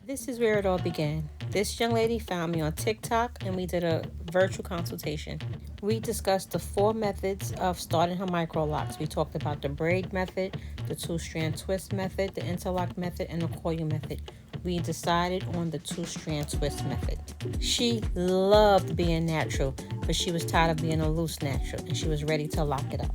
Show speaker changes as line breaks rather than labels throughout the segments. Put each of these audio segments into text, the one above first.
This is where it all began. This young lady found me on TikTok and we did a virtual consultation. We discussed the four methods of starting her micro locks. We talked about the braid method, the two-strand twist method, the interlock method, and the coil method. We decided on the two-strand twist method. She loved being natural, but she was tired of being a loose natural and she was ready to lock it up.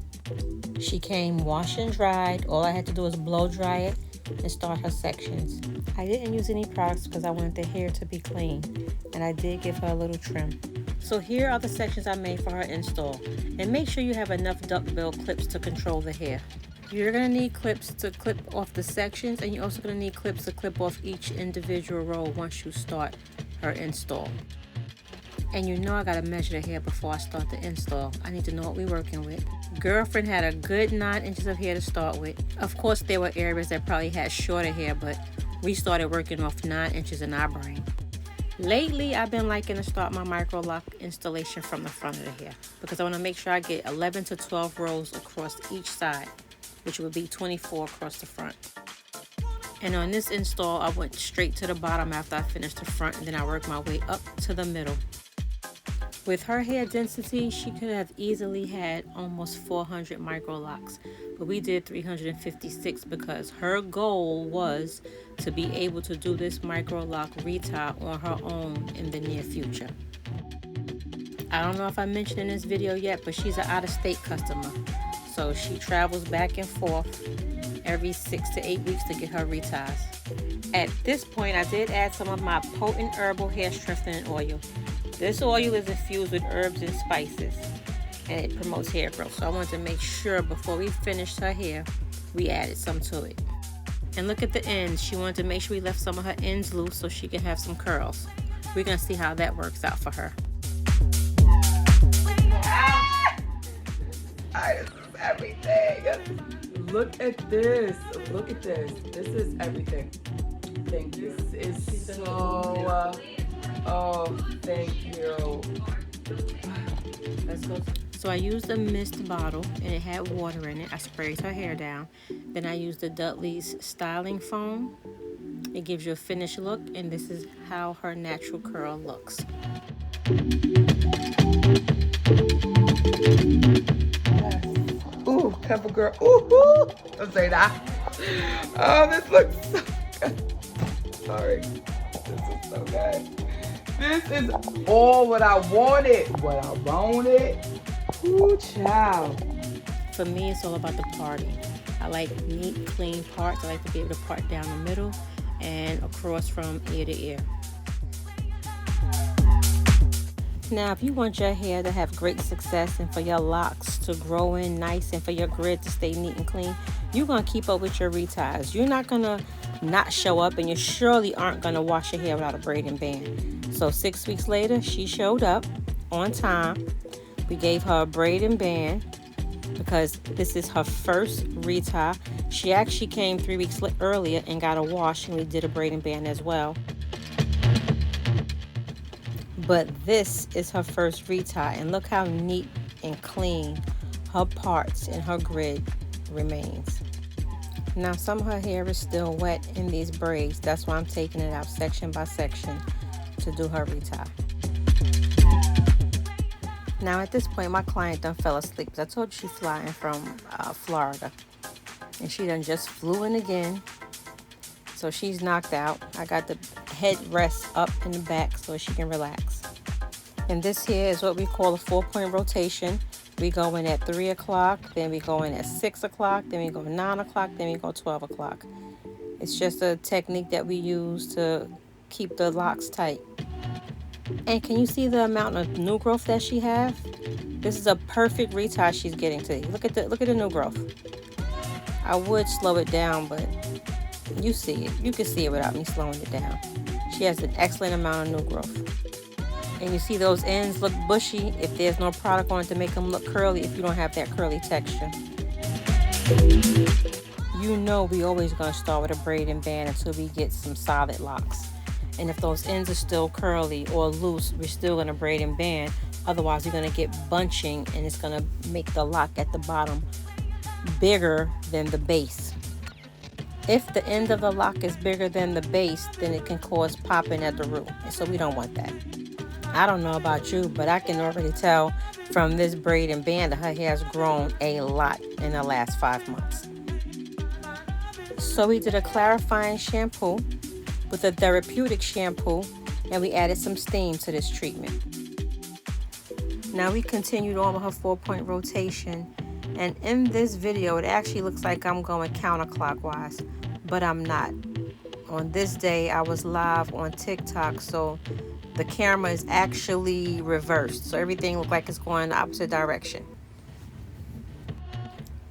She came washed and dried. All I had to do was blow dry it and start her sections. I didn't use any products because I wanted the hair to be clean, and I did give her a little trim. So here are the sections I made for her install. And make sure you have enough duckbill clips to control the hair. You're going to need clips to clip off the sections, and you're also going to need clips to clip off each individual row once you start her install. And you know I gotta measure the hair before I start the install. I need to know what we're working with. Girlfriend had a good 9 inches of hair to start with. Of course, there were areas that probably had shorter hair, but we started working off 9 inches in our brain. Lately, I've been liking to start my micro lock installation from the front of the hair because I want to make sure I get 11 to 12 rows across each side, which would be 24 across the front. And on this install, I went straight to the bottom after I finished the front, and then I worked my way up to the middle. With her hair density, she could have easily had almost 400 micro locks, but we did 356 because her goal was to be able to do this micro lock retie on her own in the near future. I don't know if I mentioned in this video yet, but she's an out-of-state customer, so she travels back and forth every 6 to 8 weeks to get her reties. At this point, I did add some of my potent herbal hair strengthening oil. This oil is infused with herbs and spices, and it promotes hair growth. So I wanted to make sure before we finished her hair, we added some to it. And look at the ends. She wanted to make sure we left some of her ends loose so she can have some curls. We're going to see how that works out for her.
This is everything. Look at this. Look at this. This is everything. Thank you. This is so... oh, thank you.
Let's go. So I used a mist bottle and it had water in it. I sprayed her hair down. Then I used the Dudley's styling foam. It gives you a finished look, and this is how her natural curl looks.
Ooh, pepper girl. Ooh, don't say that. Oh, this looks so good. Sorry. This is so good. This is all what I wanted. What I wanted. Ooh, child.
For me, it's all about the parting. I like neat, clean parts. I like to be able to part down the middle and across from ear to ear. Now, if you want your hair to have great success and for your locks to grow in nice and for your grid to stay neat and clean, you're going to keep up with your reties. You're not going to not show up, and you surely aren't going to wash your hair without a braiding band. So 6 weeks later, she showed up on time. We gave her a braiding band because this is her first retie. She actually came 3 weeks earlier and got a wash, and we did a braiding band as well. But this is her first retie, and look how neat and clean her parts and her grid remains. Now some of her hair is still wet in these braids. That's why I'm taking it out section by section to do her retie. Now at this point, my client done fell asleep. I told you she's flying from Florida, and she done just flew in again. So she's knocked out. I got the headrest up in the back so she can relax. And this here is what we call a 4-point rotation. We go in at 3 o'clock, then we go in at 6 o'clock, then we go 9 o'clock, then we go 12 o'clock. It's just a technique that we use to keep the locks tight. And can you see the amount of new growth that she has? This is a perfect retie she's getting today. Look at the new growth. I would slow it down, but you see it. You can see it without me slowing it down. She has an excellent amount of new growth. And you see those ends look bushy if there's no product on it to make them look curly if you don't have that curly texture. You know we always going to start with a braiding band until we get some solid locks. And if those ends are still curly or loose, we're still going to braid and band. Otherwise, you're going to get bunching, and it's going to make the lock at the bottom bigger than the base. If the end of the lock is bigger than the base, then it can cause popping at the root. So we don't want that. I don't know about you, but I can already tell from this braid and band that her hair has grown a lot in the last 5 months. So we did a clarifying shampoo with a therapeutic shampoo, and we added some steam to this treatment. Now we continued on with her 4-point rotation, and in this video it actually looks like I'm going counterclockwise, but I'm not. On this day I was live on TikTok, so the camera is actually reversed, so everything looked like it's going the opposite direction.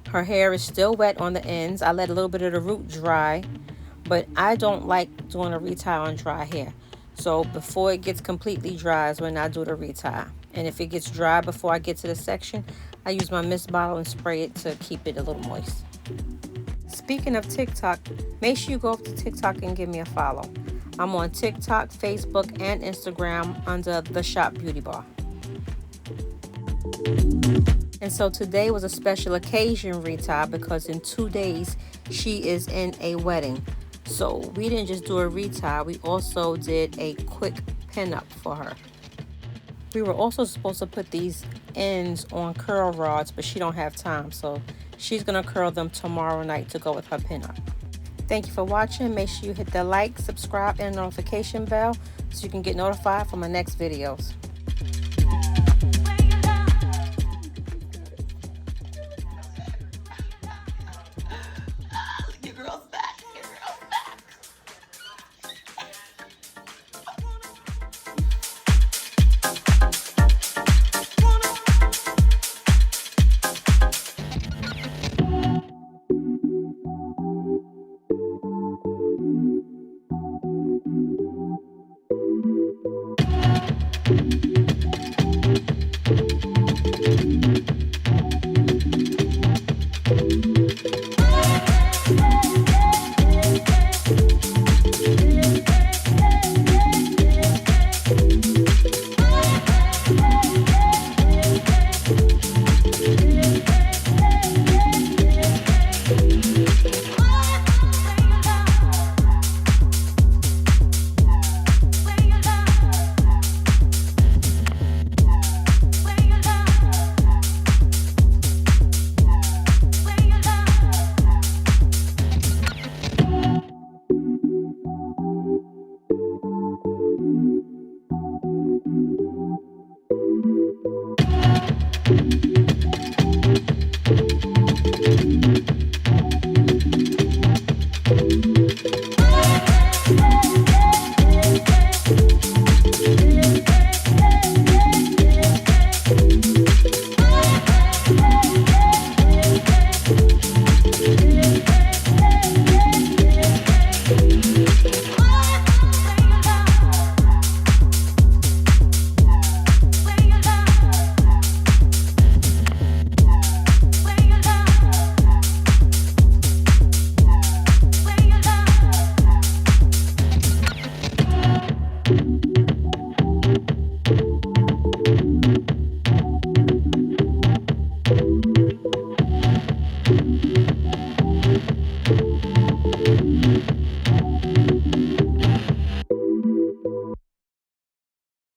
Her hair is still wet on the ends. I let a little bit of the root dry, but I don't like doing a retie on dry hair. So before it gets completely dry is when I do the retie. And if it gets dry before I get to the section, I use my mist bottle and spray it to keep it a little moist. Speaking of TikTok, make sure you go over to TikTok and give me a follow. I'm on TikTok, Facebook, and Instagram under The Shop Beauty Bar. And so today was a special occasion retie because in 2 days she is in a wedding. So we didn't just do a retie, we also did a quick pin-up for her. We were also supposed to put these ends on curl rods, but she don't have time, so she's gonna curl them tomorrow night to go with her pin-up. Thank you for watching. Make sure you hit the like, subscribe, and notification bell so you can get notified for my next videos.